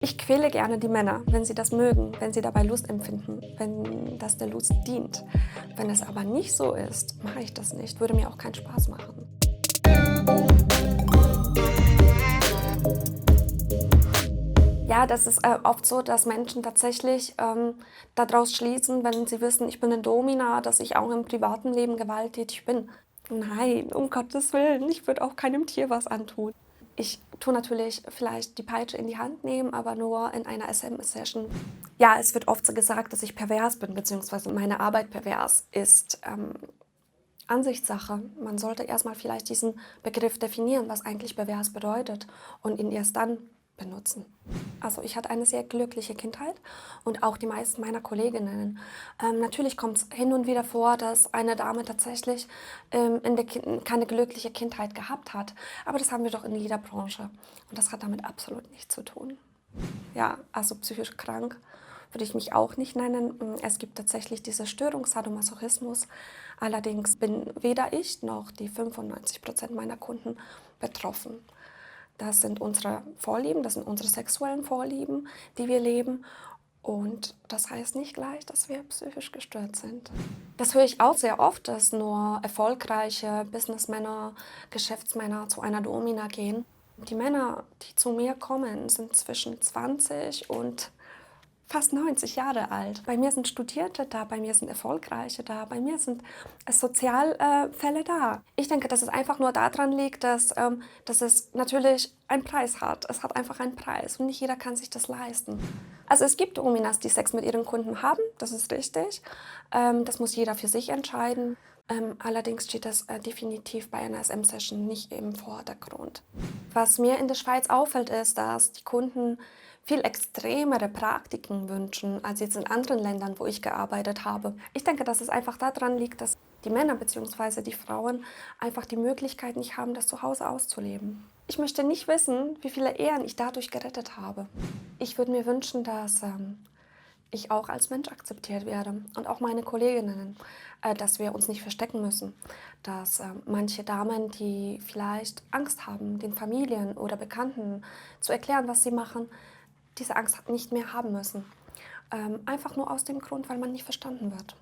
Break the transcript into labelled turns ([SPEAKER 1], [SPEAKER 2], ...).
[SPEAKER 1] Ich quäle gerne die Männer, wenn sie das mögen, wenn sie dabei Lust empfinden, wenn das der Lust dient. Wenn es aber nicht so ist, mache ich das nicht, würde mir auch keinen Spaß machen. Ja, das ist oft so, dass Menschen tatsächlich daraus schließen, wenn sie wissen, ich bin eine Domina, dass ich auch im privaten Leben gewalttätig bin. Nein, um Gottes Willen, ich würde auch keinem Tier was antun. Ich tue natürlich vielleicht die Peitsche in die Hand nehmen, aber nur in einer SM-Session. Ja, es wird oft so gesagt, dass ich pervers bin, beziehungsweise meine Arbeit pervers ist. Ansichtssache. Man sollte erstmal vielleicht diesen Begriff definieren, was eigentlich pervers bedeutet und ihn erst dann benutzen. Also ich hatte eine sehr glückliche Kindheit und auch die meisten meiner Kolleginnen. Natürlich kommt es hin und wieder vor, dass eine Dame tatsächlich keine glückliche Kindheit gehabt hat. Aber das haben wir doch in jeder Branche. Und das hat damit absolut nichts zu tun. Ja, also psychisch krank würde ich mich auch nicht nennen. Es gibt tatsächlich diese Störung Sadomasochismus. Allerdings bin weder ich noch die 95% meiner Kunden betroffen. Das sind unsere Vorlieben, das sind unsere sexuellen Vorlieben, die wir leben. Und das heißt nicht gleich, dass wir psychisch gestört sind. Das höre ich auch sehr oft, dass nur erfolgreiche Businessmänner, Geschäftsmänner zu einer Domina gehen. Die Männer, die zu mir kommen, sind zwischen 20 und fast 90 Jahre alt. Bei mir sind Studierte da, bei mir sind Erfolgreiche da, bei mir sind Sozialfälle da. Ich denke, dass es einfach nur daran liegt, dass es natürlich einen Preis hat. Es hat einfach einen Preis und nicht jeder kann sich das leisten. Also es gibt Dominas, die Sex mit ihren Kunden haben, das ist richtig. Das muss jeder für sich entscheiden. Allerdings steht das definitiv bei einer SM-Session nicht im Vordergrund. Was mir in der Schweiz auffällt, ist, dass die Kunden viel extremere Praktiken wünschen als jetzt in anderen Ländern, wo ich gearbeitet habe. Ich denke, dass es einfach daran liegt, dass die Männer bzw. die Frauen einfach die Möglichkeit nicht haben, das zu Hause auszuleben. Ich möchte nicht wissen, wie viele Ehen ich dadurch gerettet habe. Ich würde mir wünschen, dass ich auch als Mensch akzeptiert werde und auch meine Kolleginnen, dass wir uns nicht verstecken müssen, dass manche Damen, die vielleicht Angst haben, den Familien oder Bekannten zu erklären, was sie machen, diese Angst nicht mehr haben müssen. Einfach nur aus dem Grund, weil man nicht verstanden wird.